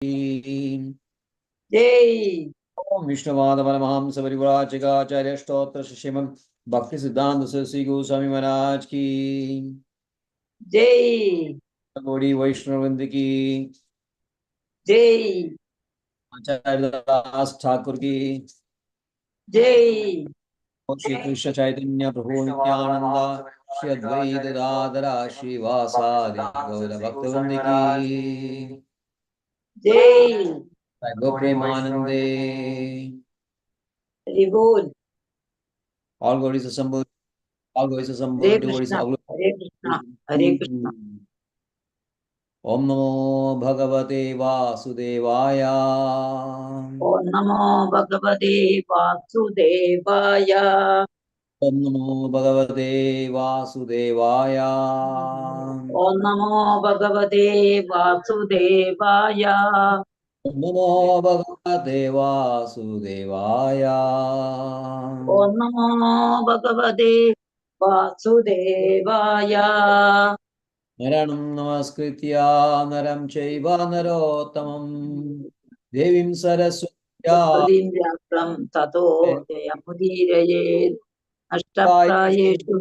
Jai. Om Vishnuvada Paramaham Savarivarajaga Acharya Stotra Shishimam Bhakti Siddhanta Saraswati Goswami Maharaj ki Jai. Gaudiya Vaishnavavrinda ki Jai. Acharya Das Thakur ki Jai. Shri Krishna Chaitanya Prabhu Nityananda Shri Advaita Gadadhara Shri Vasadi Gaura Bhaktivinoda ki Jai. Gopremanande. Hari Bol. All glories assembled. All glories assembled. Hare Devotees Krishna. all Hare Krishna. Hare Krishna. Om Namo Bhagavate Vasudevaya. Om Namo Bhagavate Vasudevaya. Om Namo Bhagavate Vasudevaya. Om Namo Bhagavate Vasudevaya. Om Namo Bhagavate Vasudevaya. Om Namo Bhagavate Vasudevaya. Naranam Namaskritya Naram Chaiva Narottamam Devim Saraswatya Pradin Vyakram Tato Jayamudiraye Ashtaprayeshu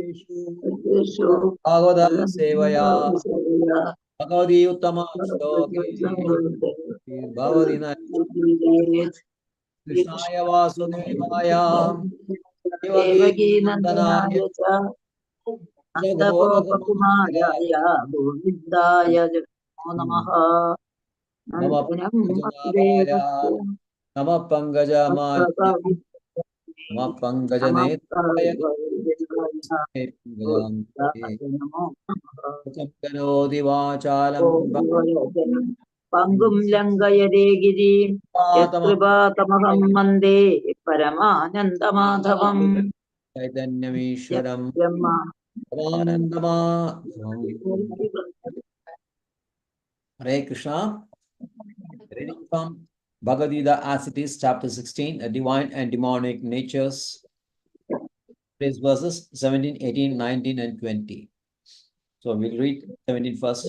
Yeshu Bhagavata Sevaya Nandasavya Bhagavati Uttama Shloke Bhavadina Krishnaya Vasudevaya Devaki Devaki Nandanaya Nandanaya Cha Gopakumaraya Nandagopakumaraya Govindaya Namo Namaha Nama Nandanam Pankajadaya Vasudevasya Nama Pankajamanya Nama Namaha Pankajanetraya Karoti Vachalam Pangum Langayade Girim Yatkripatamaham Mande Paramanandamadhavam Chaitanyamishwaram Brahma. Paramanandama. Hare Krishna. Reading from Bhagavad Gita as it is, chapter 16, Divine and Demonic Natures. These verses 17, 18, 19, and 20. So we'll read 17 first.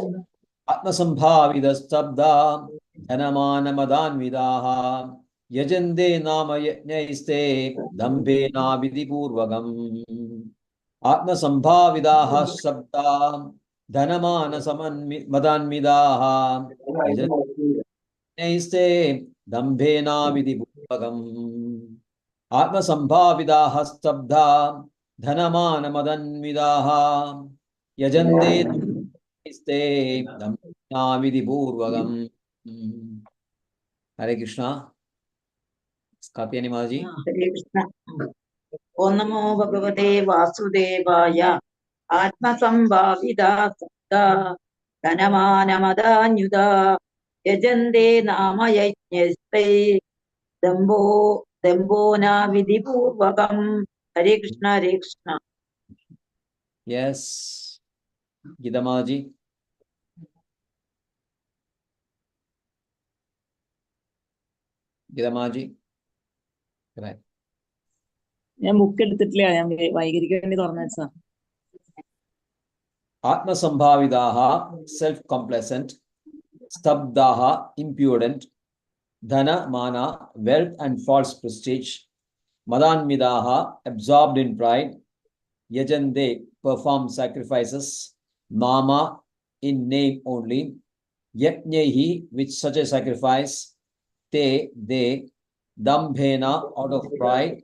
Atmasambhavidastabdha dhanamanamadhanvidaha yajande nama yajnaiste dambena vidipurvagam. Atmasambhavidaha sabdha dhanamanasamadhanvidaha yajnaiste dambena vidipurvagam. Atmasambhavidaha sabdha dhanamanamadhanvidaha yajande Vidipurvagam. Hare Krishna. Kapya Nimaji. Hare Krishna. Om Namo Bhagavate Vasudevaya Atmasambhavida Sabda Dhanamanamadanyuda Yajande Nama Yajnaste Dambona Vidipurvakam. Hare Krishna, Hare Krishna. Yes. Gidamaji. Gidamaji. Correct. ഞാൻ book എടുത്തിട്ടില്ല, ഞാൻ വൈകരിക്ക് വേണ്ടി തുറന്നു വെച്ചാ. Atmasambhavidaha, self-complacent. Stabdaha, impudent. Dhana, mana, wealth and false prestige. Madanvidaha, absorbed in pride. Yajande, perform sacrifices. Nama, in name only. Yajnehi, with such a sacrifice. Te, they. Dambhena, out of pride.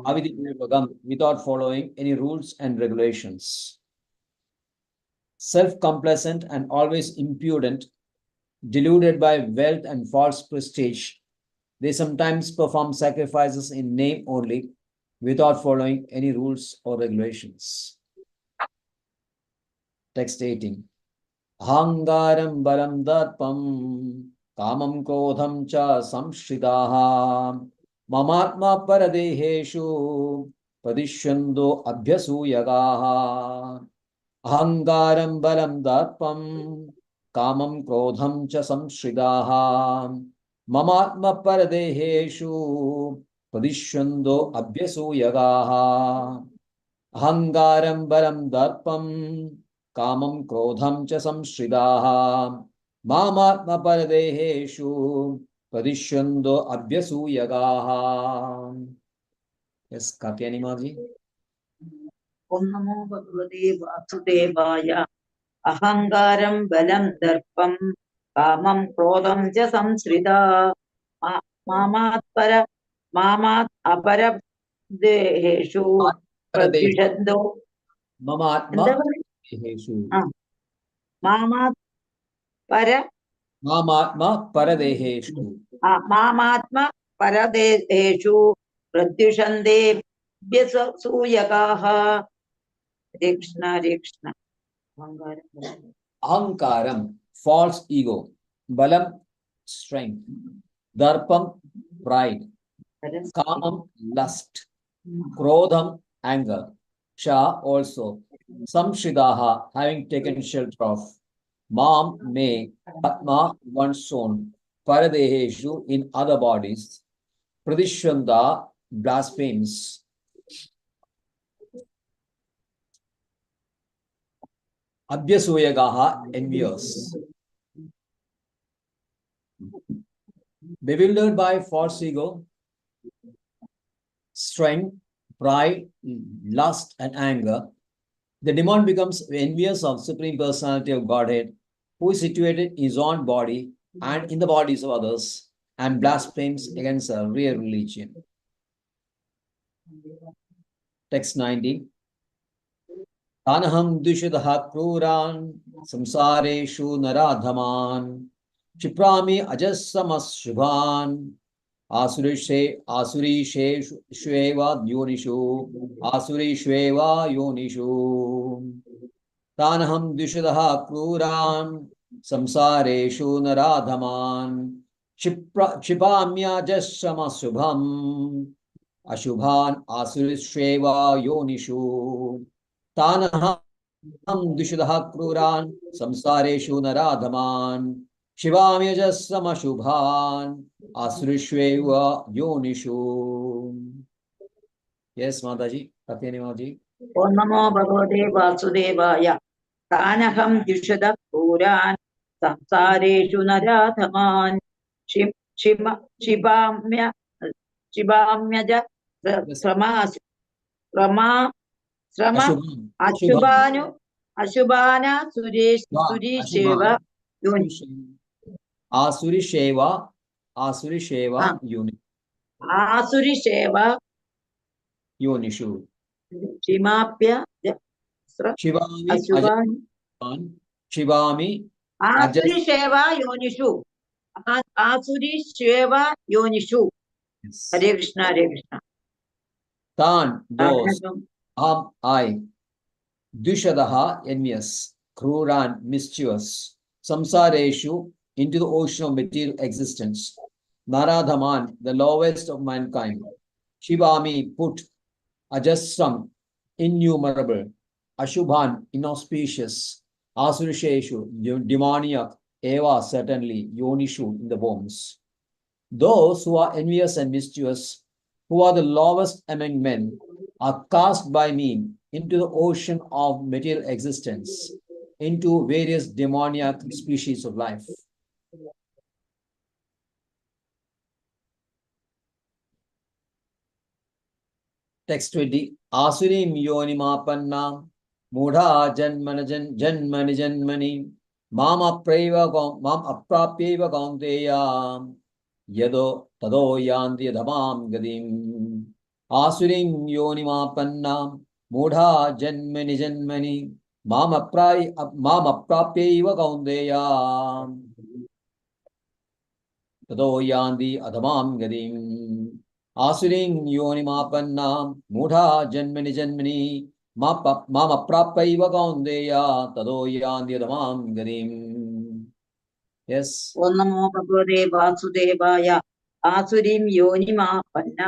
Avidipurvagam, without following any rules and regulations. Self-complacent and always impudent, deluded by wealth and false prestige, they sometimes perform sacrifices in name only, without following any rules or regulations. Text 18. Ahangaram balam darpam kamam krodham cha samshridaha mamatma paradeheshu padishyando abhyasuyagaha. Ahangaram balam darpam kamam krodham cha samshridaha mamatma paradeheshu padishyando abhyasuyagaha. Ahangaram balam darpam kamam krodham cha samshridaha Mamatma paradeheshu pradishyando abhyasuyagaha. Yes, Katyani Maji. Om Namo Bhagavate Vasudevaya. Ahangaram balam darpam kamam krodam cha samsrita mamat apara deheshu pradvishando. Mamatma എന്താ പറയുക? paradeheshu. മാമാത് പര Mamatma paradeheshu. മാമാത്മ പരദേഹേഷു പ്രത്യുഷന്തേഭ്യസൂയകാഃ. Hare Krishna Hare Krishna. Ahankaram, false ego. Balam, strength. Darpam, pride. Kamam, lust. Krodham, anger. Sha, also. Samshridaha, having taken shelter of. Mam, may. Atma, one's own. Paradeheshu, in other bodies. Pradishwanda, blasphemes. Abhyasuyagaha, envious. Bewildered by false ego, strength, pride, lust, and anger, the demon becomes envious of Supreme Personality of Godhead, who is situated in his own body and in the bodies of others, and blasphemes against a real religion. Text 90. Tanaham dushadaha kruran samsareshu naradhaman Chiprami ajasamas shubhan Asurisheva yonishu Tanaham dushadaha kruran samsareshu naradhaman Chipamya jasamas shubham Ashubhan Asurisheva yonishu Tanaham dushadaha kruran samsareshu naradhaman Shivamyajassamashubhan Asurishveva yonishu. Yes, Mataji. Katyani Maji. ഓം നമോ ഭഗവതേ വാസുദേവായ. താനഹം ദ്വിഷദ ക്രൂരാൻ സംസാരേഷു നരാധമാൻ ക്ഷിപാമ്യജ അശുഭാന സുരീഷേവ Asurisheva ആസുരിഷേവ yonishu. ക്ഷിമാപ്യ Shivami അശുഭാൻ Shivami ആസുരിഷേവ യോനിഷു. ആസുരിഷേവ യോനിഷു. Hare Krishna Hare Krishna. Tan, those, I, Dushadaha, envious, Kruran, mischievous, Samsareshu, into the ocean of material existence, Naradhaman, the lowest of mankind, Shivami, put, Ajasram, innumerable, Ashubhan, inauspicious, Asurisheshu, demoniac, Eva, certainly, Yonishu, in the wombs. Those who are envious and mischievous, who are the lowest among men, are cast by me into the ocean of material existence, into various demoniac species of life. Text 20. Asurim yonimapanna mudha janmani janmani mam aprapyeva kaunteya yado tado yanti yadhamam gadim. Asurim yonimapanna mudha janmani janmani mam aprapyeva kaunteya tado yanti adhamam gadim. Asuring yonimapanna mudha janmani janmani mam aprapyeva kaunteya tado yanti adhamam gadim. Yes. ഓം നമോ ഭഗവതേ വാസുദേവായ. ആസുരീം യോനിമാപന്ന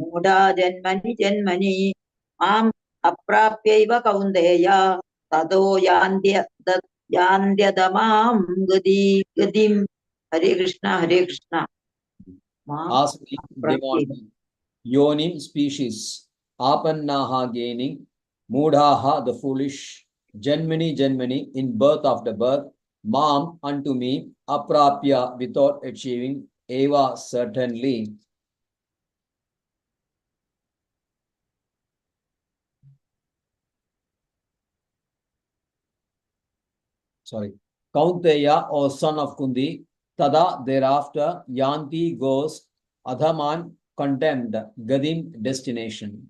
മൂഢാ ജന്മനി ജന്മനി മാം അപ്രാപ്യൈവ കൗന്ദേയ തതോ യാന്ത്യതമാം ഗതിം. ഹരേ കൃഷ്ണ ഹരേ Krishna. Asurim, demon, yonim, species, apannaha, gaining, mudhaha, the foolish, janmani, in birth after birth, Mam unto me, aprapya without achieving, eva certainly. Sorry. Kaunteya, or son of Kundi, tada thereafter, yanti goes, adhaman condemned, gadim destination.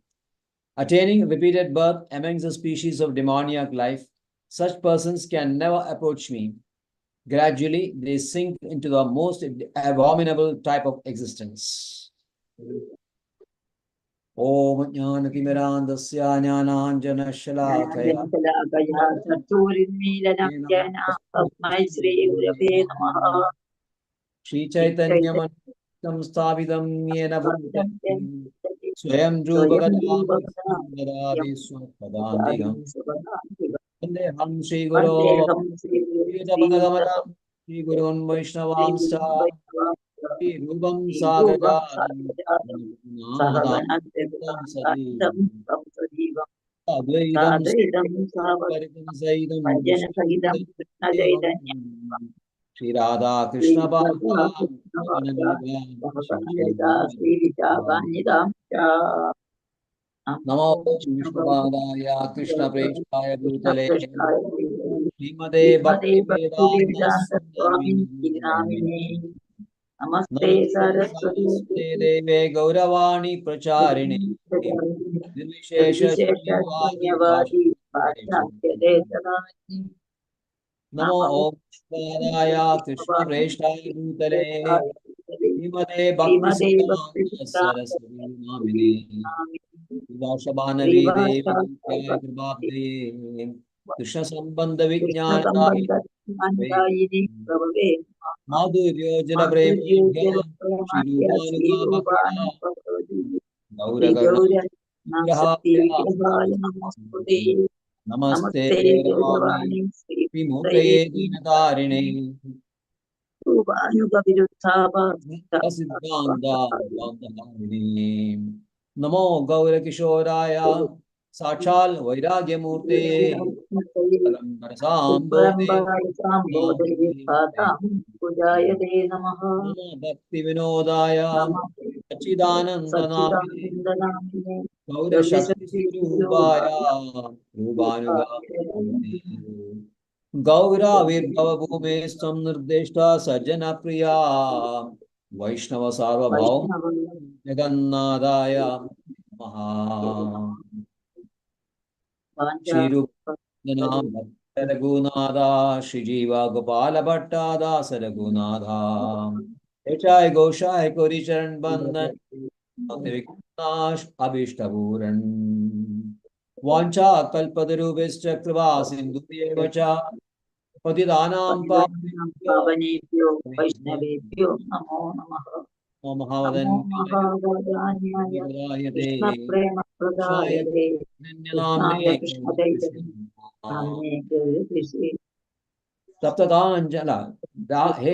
Attaining repeated birth amongst the species of demoniac life, such persons can never approach me. Gradually, they sink into the most abominable type of existence. Om Jnanatimirandasya Jnananjanashalakaya Shri Chaitanyamanitam Stavidam Yena Bhutati Swayam Rupagadam Dadadi Swapadandiham Vandeham Shri Guru Vedapadagamadam Shri Gurun Vaishnavamsa Shri Rupam Sagadam Advaitam Paritam Saidam Shri Radha Krishna Namo Vishnupadaya Krishna Preshaya Bhutale Srimade Bhakti Vedanta Swami Namaste Saraswati Deve Gauravani Pracharine Nirvishesha Shanyavadi Pachakyadesarani Namo Vishnupadaya Krishna Preshaya Bhutale Srimade Bhakti Siddhanta Saraswati Namine Vashabhanavi Devi Jai Prabhakti Krishna Sambandha Krishna Vijnana Sambandha Mandayini Prabhave Madhuryo Jala Madhuryo Premodhya Pramadhya Shirupanuga Srirubhanu Bhakta Bhagavati Gaura Sri Karna Gaurya Nasati Vigrahaya Vigrahaya Namaste Namaste Namaste Gauravani Gauravani Sri Putaye Vimuktaye Dinatarine Rubhayuga Viruttha Siddhanta Bhavani Namo Gaura Kishoraya Sachal Vairagya Murte Paramparasambode Pujayate Namaha Namo Bhakti Vinodaya Sachidanandana Gaura Shakti Surubaya Rubanuga Gaura Virbhava Bhume Samnirdeshta Sajjana Priya Vaishnava Sarvabhaum Jagannadaya Maha Shri Rupanam Raghunatha Shri Jiva Gopala Bhattada Saraghunatha Echai Goshai Kori Charan Bandhan Viknash Abhishtapuran Vancha Kalpatarubhishcha Kripa Sindhubhyevacha Patidanam Pavanebhyo Vaishnavebhyo Namo Namaha Namo Mahavajanaya Krishna Mahavadan Prema Pradayate Krishnaya Namne Krishna Chaitanya Namne Krishna Saptadanjala He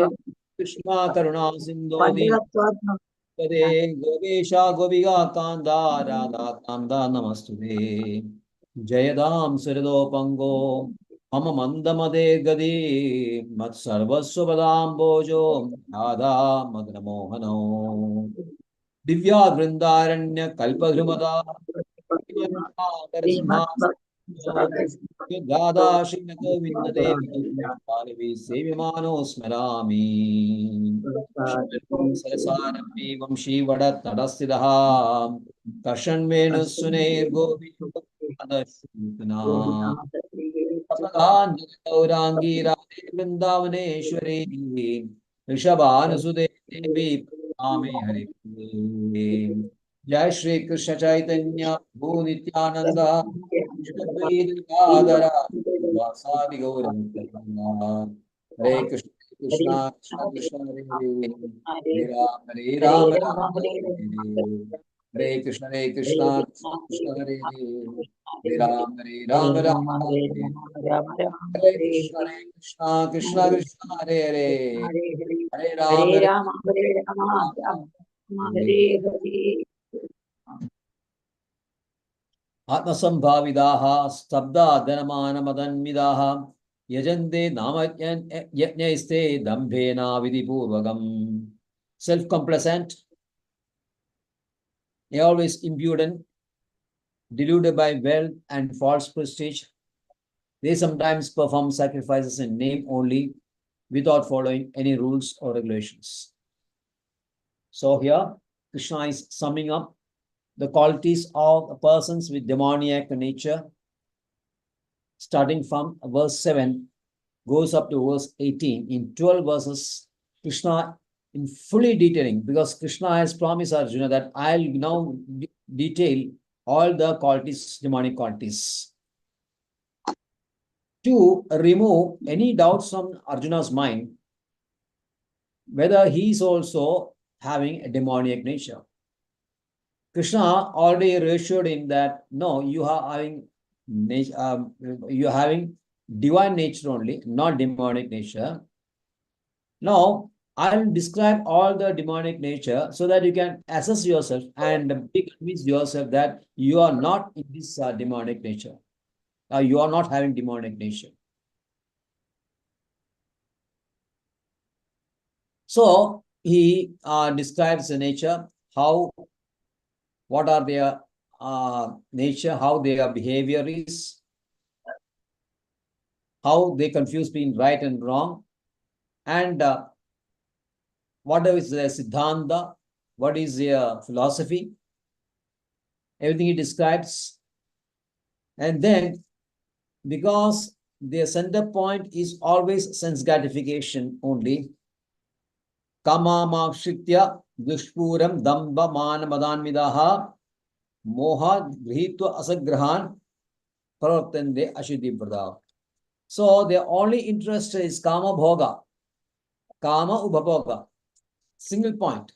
Krishna Karuna Sindhu Pandratvatma Pade Govesha Goviga Kanda Radha Kanda Namastude Jayadam Surido Pango Mama Mandamade Gadi Mat Sarvasvabadam Bojo Radha Madana Mohano Divya Vrindaranya Kalpadhrumada Simha Radha Shri Govinda Devi Sevimano Smarami Sarasarami Vamshi Vadat Tadasidaha Kashan Venus Sunair Govindana Sapadahan Gaurangi Radhe Vrindavaneshwari Rishabhanasude Devi Ame Hari Jai Shri Krishna Chaitanya Bhunityananda Shadvaidara Vasadi Gauravana Hare Krishna Krishna Krishna Krishna Hare Hare Ram Ram Hare Krishna Krishna Krishna Hare Hare Ram Hare Krishna Krishna Krishna Hare Hare Hare Ram Hare Hare Rama Hare Rama Rama Hare Hare Atmasambhavidaha Stabda Dhanamana Madanmidaha Yajante Yajnaiste Dambhena Vidipurvagam. Self-complacent, always impudent, deluded by wealth and false prestige. They sometimes perform sacrifices in name only without following any rules or regulations. So here, Krishna is summing up the qualities of persons with demoniac nature, starting from verse 7, goes up to verse 18. In 12 verses, Krishna in fully detailing, because Krishna has promised Arjuna that I'll now detail all the qualities, demonic qualities, to remove any doubts from Arjuna's mind, whether he is also having a demoniac nature. Krishna already reassured him that no, you are having divine nature only, not demonic nature. Now, I'll describe all the demonic nature so that you can assess yourself and be convinced yourself that you are not in this demonic nature. You are not having demonic nature. So he describes the nature, what are their nature, how their behavior is, how they confuse between right and wrong, and what is their siddhanta, what is their philosophy, everything he describes. And then, because their center point is always sense gratification only, kamamakshitya dushpuram damba mana madanvidaha moha grihitva asagrahan pravartande ashuddhi pradha. So their only interest is kama bhoga, kama ubhabhoga, single point.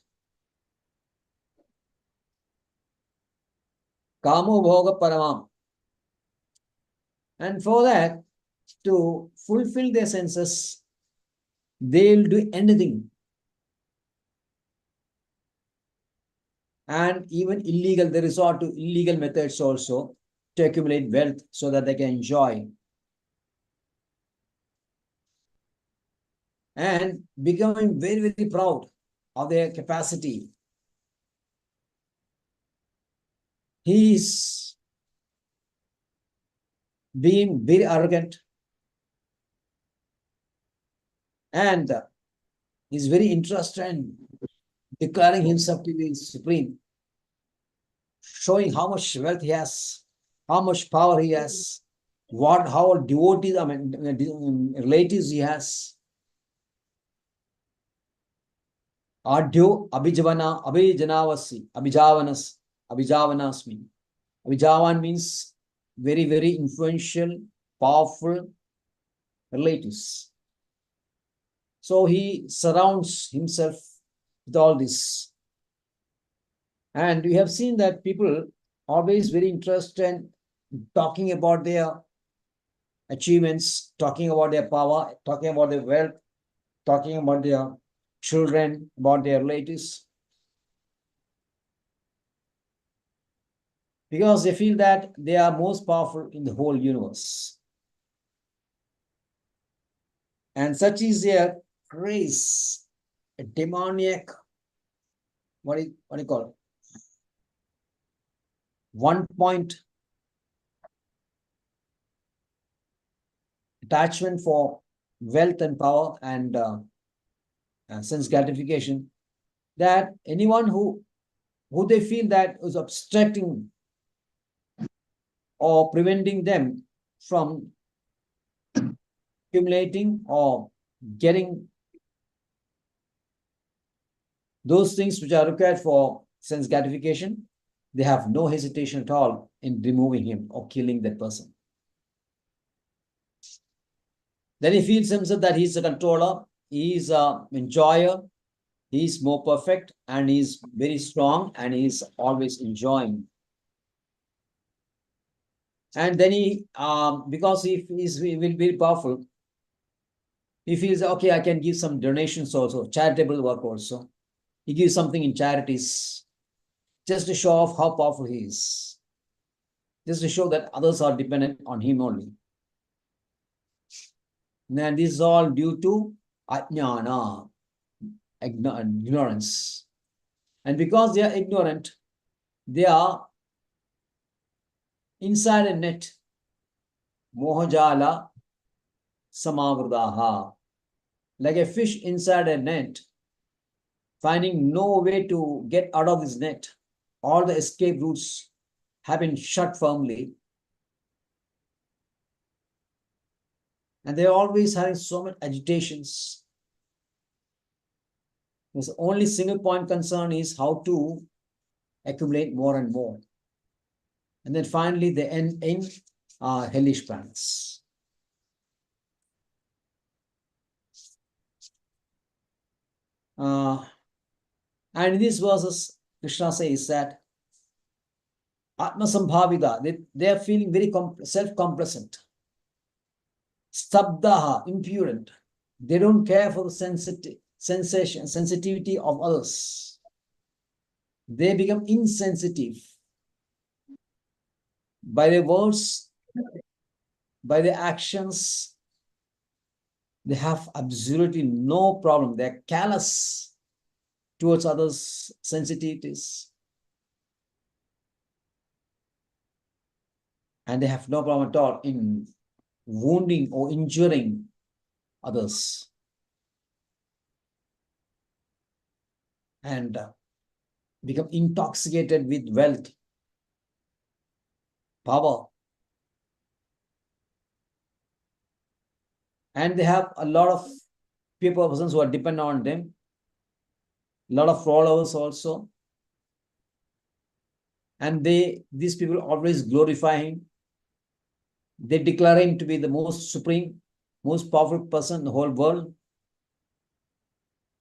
Kama ubhoga paramam. And for that, to fulfill their senses, they'll do anything. And even illegal, they resort to illegal methods also to accumulate wealth so that they can enjoy. And becoming very, very proud of their capacity. He is being very arrogant and is very interested in declaring himself to be supreme, showing how much wealth he has, how much power he has, how devotees, relatives he has. Adyo Abhijavanasmi. Abhijavan means very, very influential, powerful relatives. So he surrounds himself with all this. And we have seen that people always very interested in talking about their achievements, talking about their power, talking about their wealth, talking about their children, about their relatives. Because they feel that they are most powerful in the whole universe. And such is their grace, a demoniac, what do you call it? 1 point attachment for wealth and power and sense gratification, that anyone who they feel that is obstructing or preventing them from accumulating or getting those things which are required for sense gratification, they have no hesitation at all in removing him or killing that person. Then he feels himself that he's a controller, he's an enjoyer, he's more perfect, and he's very strong, and he's always enjoying. And then he, because he will be powerful, he feels, okay, I can give some donations also, charitable work also. He gives something in charities, just to show off how powerful he is, just to show that others are dependent on him only. And this is all due to ajnana, ignorance. And because they are ignorant, they are inside a net, mohajala samavrudaha, like a fish inside a net, finding no way to get out of this net. All the escape routes have been shut firmly. And they're always having so much agitations. The only single point concern is how to accumulate more and more. And then finally they end in hellish planets. And in these verses, Krishna says that Atma Sambhavida, they are feeling very self-complacent. Stabdaha, impudent. They don't care for the sensitivity of others. They become insensitive by their words, by their actions. They have absolutely no problem. They're callous towards others' sensitivities. And they have no problem at all in wounding or injuring others. And become intoxicated with wealth, power. And they have a lot of persons who are dependent on them, a lot of followers also. And these people always glorify him. They declare him to be the most supreme, most powerful person in the whole world.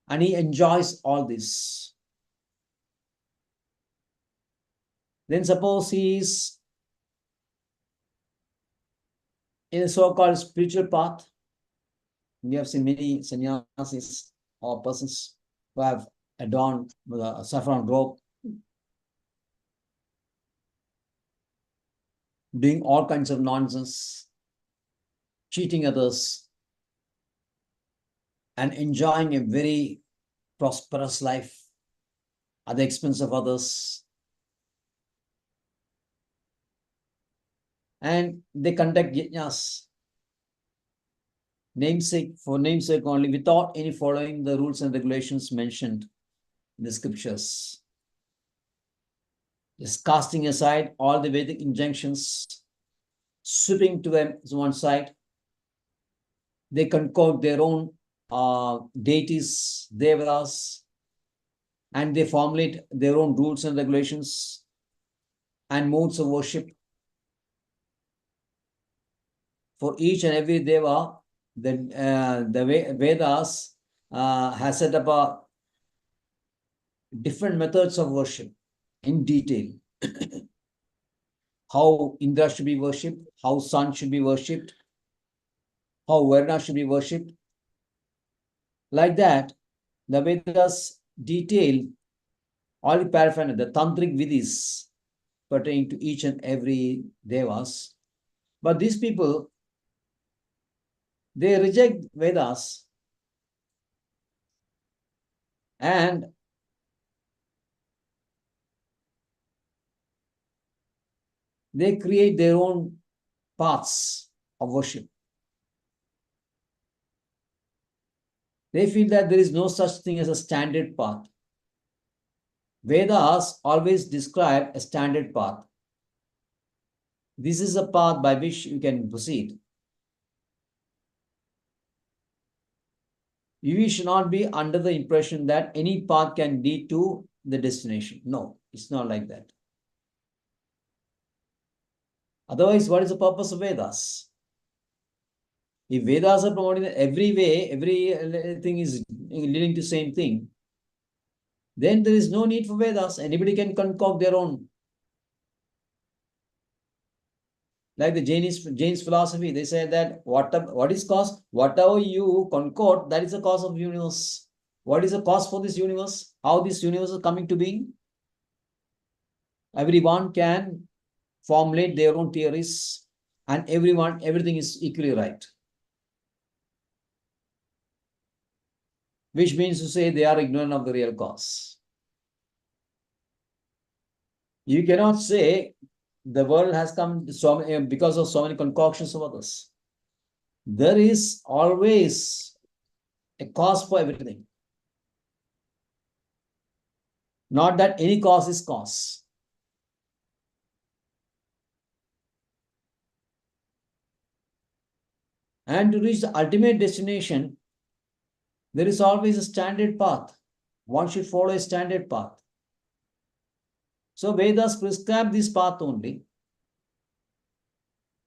And he enjoys all this. Then suppose he is in a so-called spiritual path. We have seen many sannyasis or persons who have adorned with a saffron robe, doing all kinds of nonsense, cheating others, and enjoying a very prosperous life at the expense of others. And they conduct yajnas, for namesake only, without any following the rules and regulations mentioned in the scriptures. Just casting aside all the Vedic injunctions, sweeping to them one side. They concoct their own deities, devatas, and they formulate their own rules and regulations and modes of worship. For each and every deva, the Vedas has set up different methods of worship in detail. How Indra should be worshipped, how sun should be worshipped, how Varna should be worshipped. Like that, the Vedas detail all the paraphernalia, the tantric vidhis pertaining to each and every devas. But these people, they reject Vedas and they create their own paths of worship. They feel that there is no such thing as a standard path. Vedas always describe a standard path. This is a path by which you can proceed. You should not be under the impression that any path can lead to the destination. No, it's not like that. Otherwise, what is the purpose of Vedas? If Vedas are promoting that every way, everything is leading to the same thing, then there is no need for Vedas. Anybody can concoct their own. Like the Jain's philosophy, they say that what is cause? Whatever you concoct, that is the cause of the universe. What is the cause for this universe? How this universe is coming to being? Everyone can formulate their own theories, and everything is equally right. which means to say they are ignorant of the real cause. You cannot say the world has come because of so many concoctions of others. There is always a cause for everything. Not that any cause is cause. And to reach the ultimate destination, there is always a standard path. One should follow a standard path. So Vedas prescribe this path only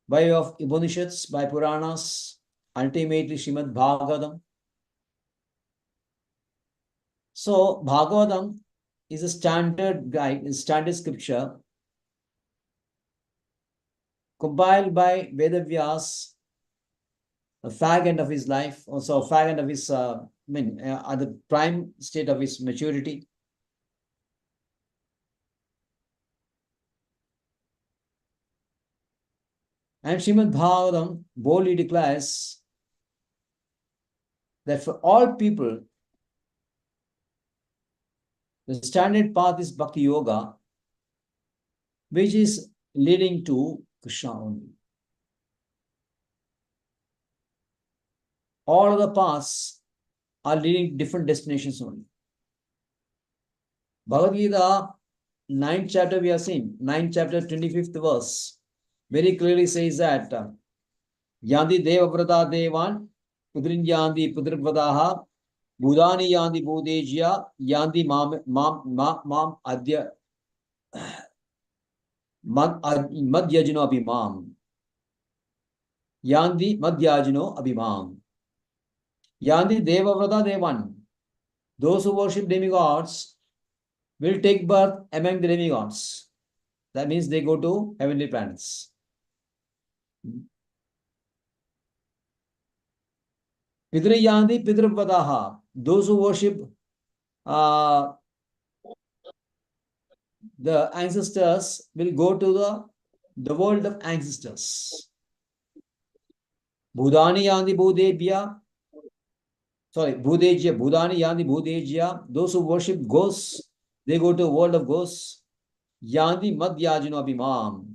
by way of Upanishads, by Puranas, ultimately Srimad Bhagavatam. So Bhagavatam is a standard guide, a standard scripture compiled by Vedavyas, a fag end of his life, also a fag end of his, at the prime state of his maturity. And Srimad Bhagavatam boldly declares that for all people, the standard path is Bhakti Yoga, which is leading to Krishna only. All other paths are leading to different destinations only. Bhagavad Gita, 9th chapter we have seen, 9th chapter, 25th verse, very clearly says that Yandi Devavrata Devan, Pudrin Yandi Pudrvadaha, Budani Yandi Budejya, Yandi Mam Adya Madhyajino Abhimam. Yandi Madhyajino Abhimam. Yandi Devavrata Devan. Those who worship demigods will take birth among the demigods. That means they go to heavenly planets. Pidrayandi Pidrapadaha. Those who worship the ancestors will go to the world of ancestors. Budani Yandi Budebhya. Sorry, Budejya. Budani Yandi Budejya. Those who worship ghosts, they go to the world of ghosts. Yandi Madhyajino Abhimam.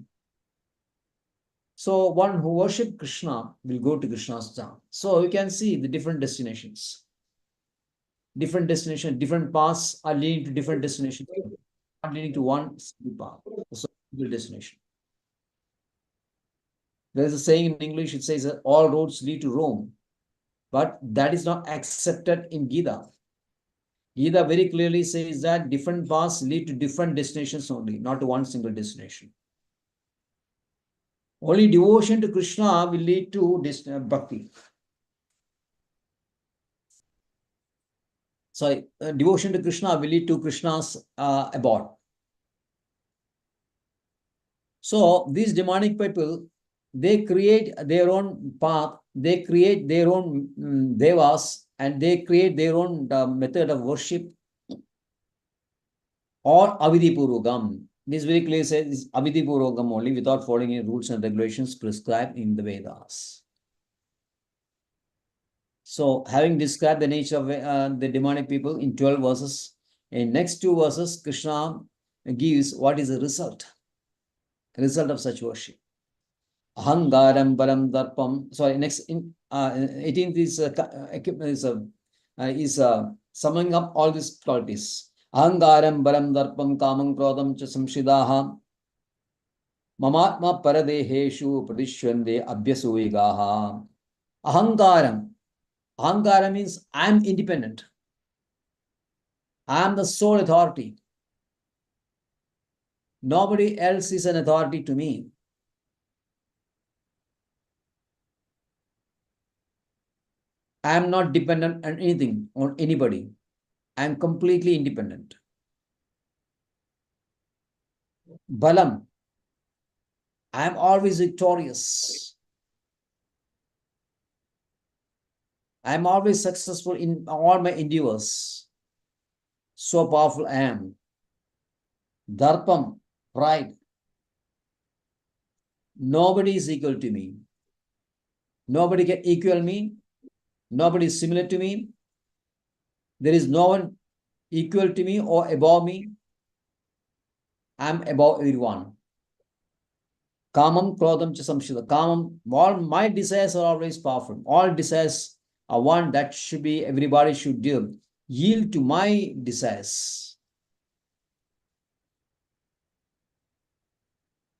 So one who worships Krishna will go to Krishna's town. So you can see the different destinations. Different destinations, different paths are leading to different destinations, not leading to one single path, a single destination. There is a saying in English, it says that all roads lead to Rome, but that is not accepted in Gita. Gita very clearly says that different paths lead to different destinations only, not to one single destination. Only devotion to Krishna will lead to bhakti. Sorry, devotion to Krishna will lead to Krishna's abode. So these demonic people, they create their own path, they create their own devas, and they create their own method of worship, or avidhi purvakam. This very clearly says avidhi purvakam only, without following any rules and regulations prescribed in the Vedas. So, having described the nature of the demonic people in 12 verses, in next 2 verses, Krishna gives what is the result of such worship. Ahangaram Baram Darpam. Sorry, next in 18th is summing up all these qualities. Ahangaram Baram Darpam Kamam Krodam Cha Samshidaha Mamatma Paradeheshu Pradishwande Abhyasuigaha. Ahangaram. Ahankara means I am independent. I am the sole authority. Nobody else is an authority to me. I am not dependent on anything, on anybody. I am completely independent. Balam. I am always victorious. I am always successful in all my endeavors. So powerful I am. Darpam, pride. Nobody is equal to me. Nobody can equal me. Nobody is similar to me. There is no one equal to me or above me. I am above everyone. Kamam, krodam, cha samshita. Kamam, all my desires are always powerful. All desires are one that should be, everybody should do. Yield to my desires.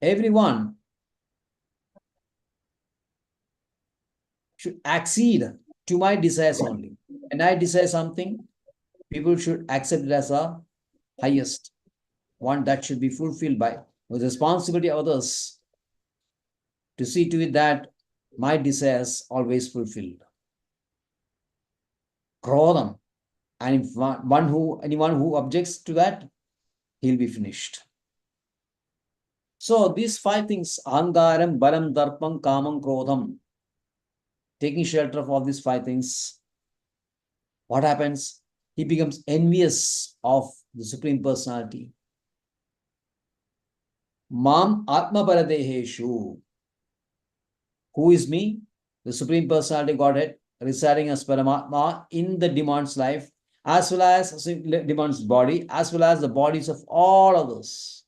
Everyone should accede to my desires only. When I desire something, people should accept it as a highest one that should be fulfilled by the responsibility of others to see to it that my desires always fulfilled. Krodam. And if anyone who objects to that, he'll be finished. So these 5 things, ahangaram, balam, darpam, kamam, krodham, taking shelter of all these 5 things, what happens? He becomes envious of the Supreme Personality. Mam atma paradeheshu. Who is me? The Supreme Personality Godhead residing as Paramatma in the demand's life, as well as demand's body, as well as the bodies of all others.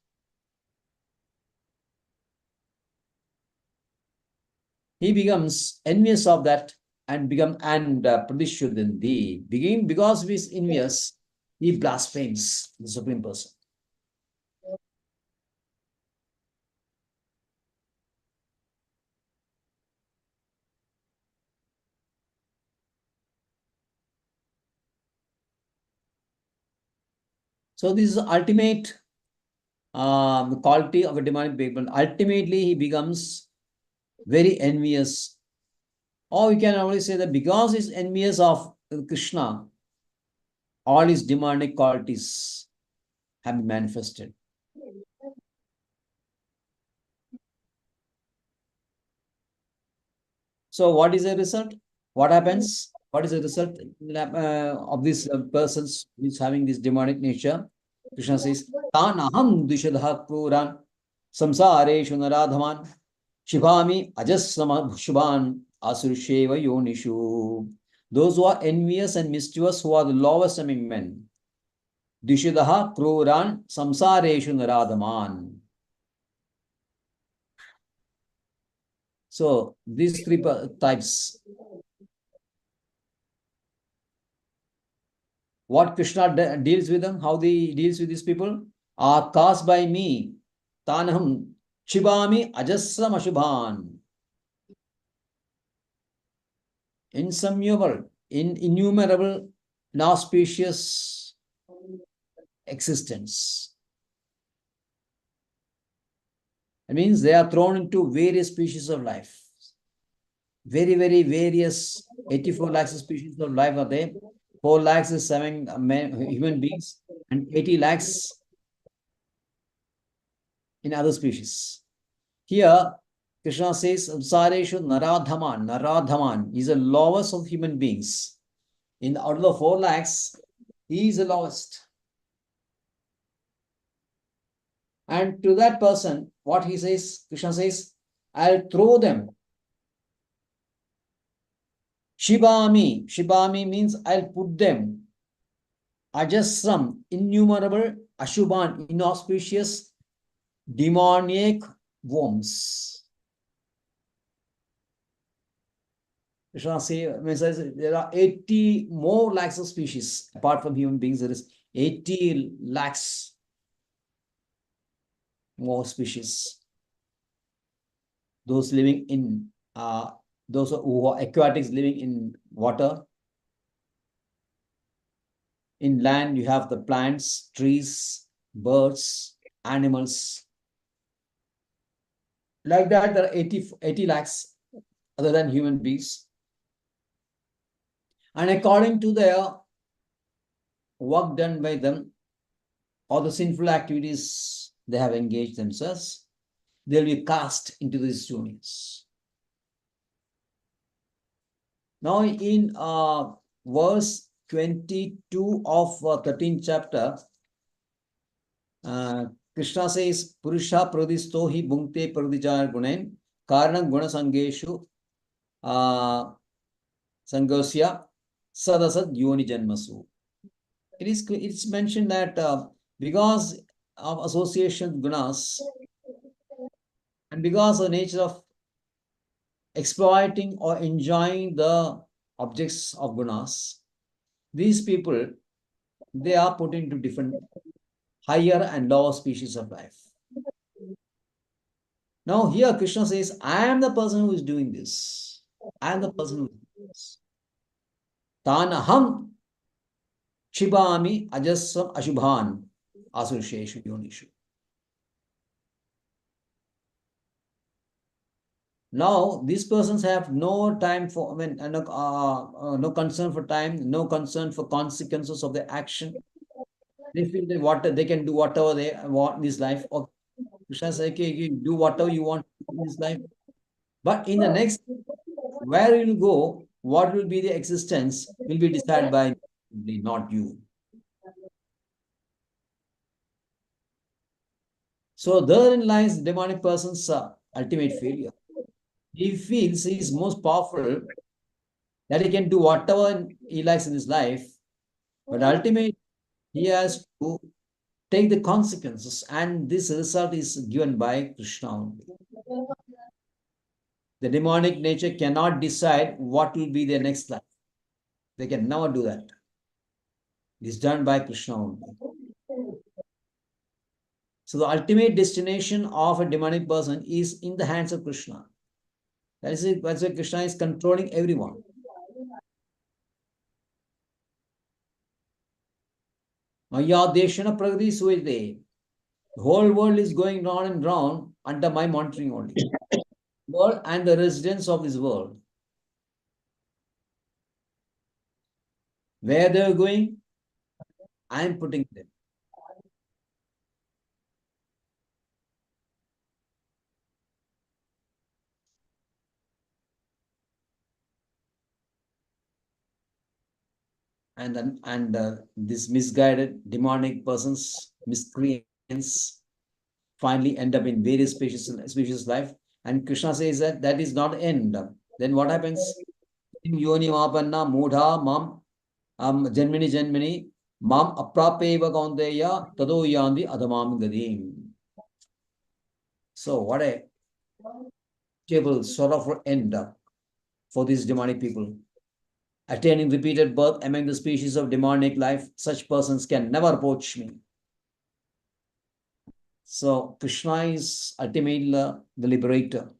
He becomes envious of that and pradishyudandi. Because he is envious, he blasphemes the Supreme Person. So this is the ultimate quality of a demonic being. Ultimately, he becomes very envious. Or we can only say that because he's envious of Krishna, all his demonic qualities have been manifested. So what is the result? What happens? What is the result of these persons who is having this demonic nature? Krishna says, Tanaham dishadha kruran samsareshu naradhaman shibhami ajasama shubhan asursheva yonishu. Those who are envious and mischievous, who are the lowest among men. Dishadaha kruran samsareshu naradhaman. So these 3 types. What Krishna deals with them, how he deals with these people, are caused by me. Tanaham shibami ajasram ashubhan. Innumerable, inauspicious existence. It means they are thrown into various species of life. Very, very various 84 lakhs of species of life are there. 4 lakhs is 7 human beings and 80 lakhs in other species. Here, Krishna says, Sareshu Naradhaman. Naradhaman is the lowest of human beings. Out of the 4 lakhs, he is the lowest. And to that person, what he says, Krishna says, I'll throw them. Shibami. Shibami means I'll put them. Ajasram, innumerable, Ashubhan, inauspicious, demoniac worms. Krishna says there are 80 more lakhs of species. Apart from human beings, there is 80 lakhs more species. Those living in, those who are aquatics living in water. In land, you have the plants, trees, birds, animals. Like that, there are 80 lakhs other than human beings. And according to their work done by them, or the sinful activities they have engaged themselves, they'll be cast into these unions. Now in verse 22 of 13th chapter, Krishna says, Purusha pradisto hi bhunkte pradijaya gunen karanam guna sangeshu sangosya sadasad yoni janmasu. it's mentioned that because of association gunas and because of the nature of exploiting or enjoying the objects of gunas, these people, they are put into different higher and lower species of life. Now here Krishna says, I am the person who is doing this. I am the person who is doing this. Tanaham Chibami Ajasam Ashubhan Asursheshu Yonishu. Now, these persons have no time for, no concern for time, no concern for consequences of their action. They feel that what they can do whatever they want in this life. Or Krishna says, okay, you do whatever you want in this life. But in the next, where you will go, what will be the existence will be decided by me, not you. So therein lies the demonic person's ultimate failure. He feels he is most powerful, that he can do whatever he likes in his life, but ultimately he has to take the consequences, and this result is given by Krishna only. The demonic nature cannot decide what will be their next life. They can never do that. It is done by Krishna only. So the ultimate destination of a demonic person is in the hands of Krishna. That is it. That's why Krishna is controlling everyone. Maya Deshana Pragati Suete. The whole world is going round and round under my monitoring only. World and the residents of this world. Where they are going, I am putting them. And this misguided demonic persons, miscreants, finally end up in various species of life. And Krishna says that that is not end. Then what happens? In yoni mapanna mudha mam janmini mam aprapeva kaunteya tado yandi adamam gadim. So what a terrible sorrowful end for these demonic people. Attaining repeated birth among the species of demonic life, such persons can never approach me. So Krishna is ultimately the liberator.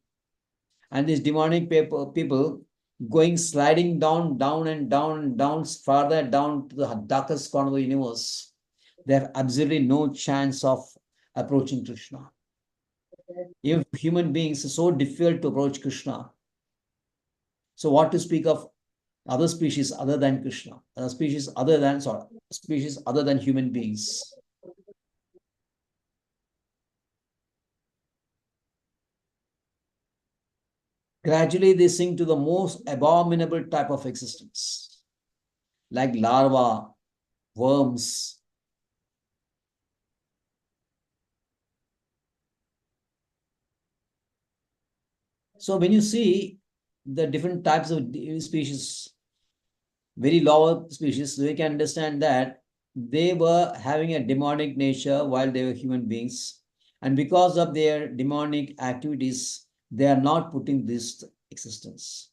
And these demonic people going sliding down, farther down to the darkest corner of the universe, they have absolutely no chance of approaching Krishna. If human beings are so difficult to approach Krishna, so what to speak of other species other than Krishna, species other than human beings. Gradually, they sink to the most abominable type of existence, like larvae, worms. So when you see the different types of species, very lower species, we can understand that they were having a demonic nature while they were human beings. And because of their demonic activities, they are not putting this existence.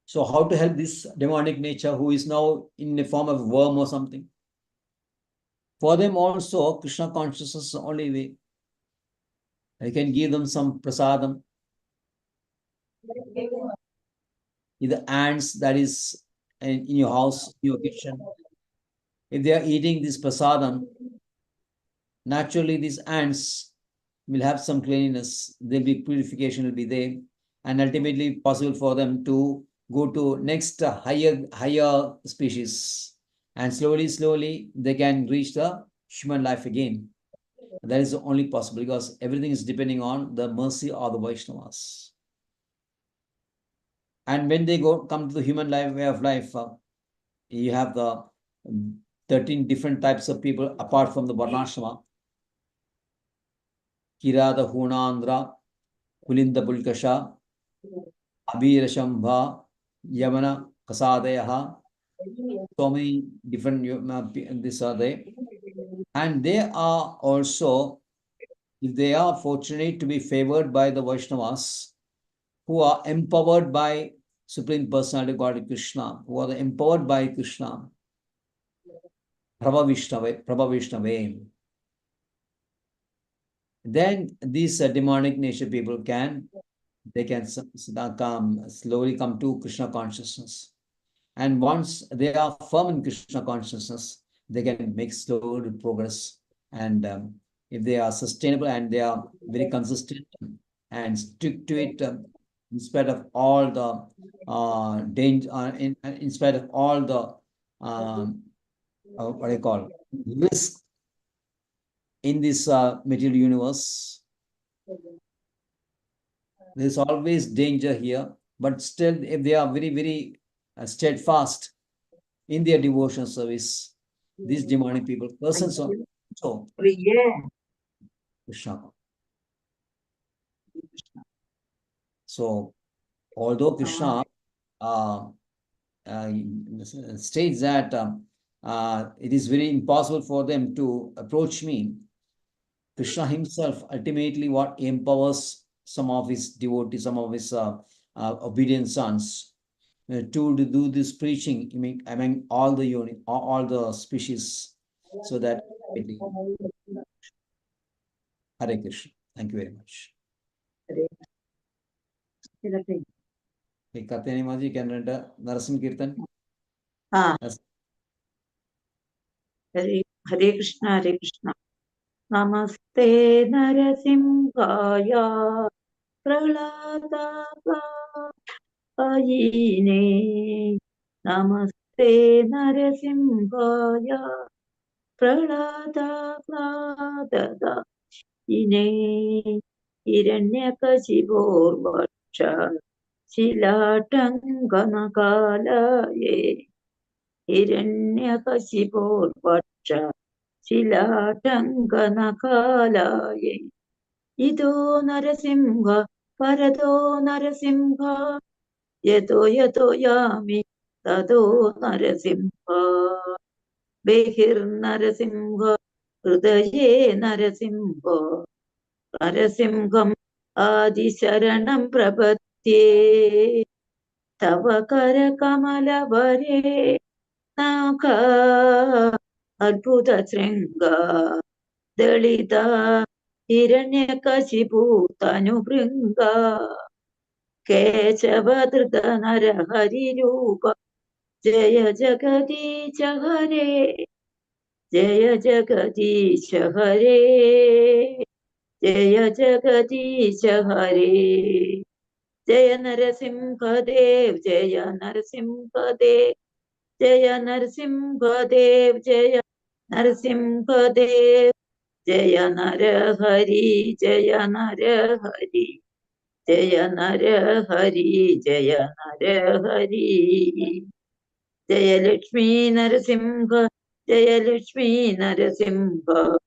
So how to help this demonic nature who is now in the form of a worm or something? For them also, Krishna consciousness is the only way. I can give them some prasadam. Either ants that is in your house, in your kitchen. If they are eating this prasadam, naturally these ants will have some cleanliness. There'll be purification will be there. And ultimately possible for them to go to next higher species. And slowly, they can reach the human life again. That is only possible because everything is depending on the mercy of the Vaishnavas. And when they come to the human way of life, you have the 13 different types of people apart from the Varnashrama. Kirada Hunandra, Kulinda Pulkasha, Abhira Shambha, Yamana, Kasadayaha, so many different this are they. And they are also, if they are fortunate to be favored by the Vaishnavas, who are empowered by Supreme Personality God Krishna, who are empowered by Krishna, Prabha Vishnave, then these demonic nature people can slowly come to Krishna consciousness. And once they are firm in Krishna consciousness, they can make slow progress. And if they are sustainable and they are very consistent and stick to it, in spite of all the danger, in spite of all the what I call risk in this material universe, there's always danger here. But still, if they are very, very steadfast in their devotion service, these demonic people, persons also Krishna. So, although Krishna states that it is very impossible for them to approach me, Krishna himself ultimately what empowers some of his devotees, some of his obedient sons to do this preaching among all the all the species, so that Hare Krishna. Thank you very much. Katyani Maji, can read Narasimha Kirtan? Hare Krishna, Hare Krishna. Namaste Narasimhaya Prahladaayine. Namaste Narasimhaya Prahladaayine. Hiranyakashiporvaksha Shilatanganakalaye. Hiranyakashiporvaksha Shilatanganakalaye. Ido Narasimha Parado Narasimha Yato Yami Tado Narasimha Behir Narasimha Hridaye Narasimha Narasimham Adisharanam Prapatye Tavakara Kamalavare Naka Adbhuta Sringa Dalita Hiranyakashipu Tanubringa Keshavadrita Narahari Rupa Jaya Jagadisha Hare Jaya Jagadisha Hare Jaya Jagadisha Hare Jaya Narasimha Dev Jaya Narasimha Dev Jaya Narasimha Dev Jaya Narasimha Dev Jaya Narahari Jaya Narahari Jaya Narahari Jaya Narahari Jaya Lakshmi Narasimha Jaya Lakshmi Narasimha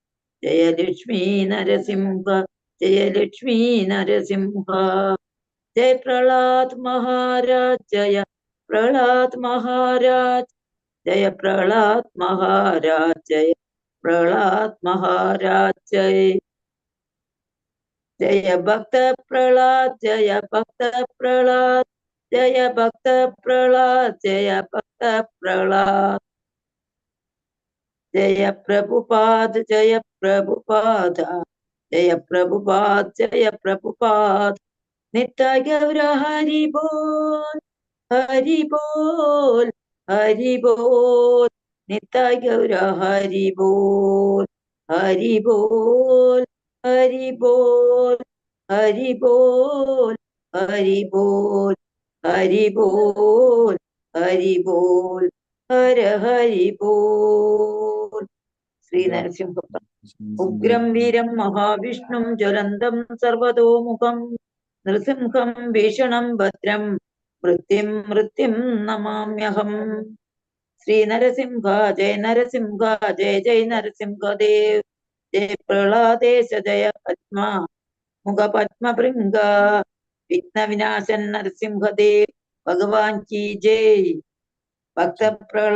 Jaya Lakshmi Narasimha Jaya Lakshmi Narasimha Jai Prahlad Maharaj Jaya Prahlad Maharaj Jaya Prahlad Maharaj Jaya Prahlad Maharaj Jaya Jaya Bhakta Prahlad Jaya Bhakta Prahlad Jaya Bhakta Prahlad Jaya Bhakta Prahlad Jaya Prabhupada Jaya Prabhupada Jaya Prabhupada Jaya Prabhupada Nitya Gaura Hari Bol Hari Bol Hari Bol Nitya Gaura Hari Bol Hari Bol Hari Bol Hari Bol Hari Bol Hari Bol Hari Bol Hara Hari Bol Sri Narasimha Ugram Veeram Mahavishnum Jalandam Sarvatomukam Nrsimham Bhishanam Bhadram Mrityum Namamyaham Sri Narasimha Jai Narasimha Jai Jai Narasimha Dev Jai Praladesha Jaya Padma Muga Padma Bringa Vigna Vinashan Narasimha Dev भगवान की जय. भक्त प्रहलाद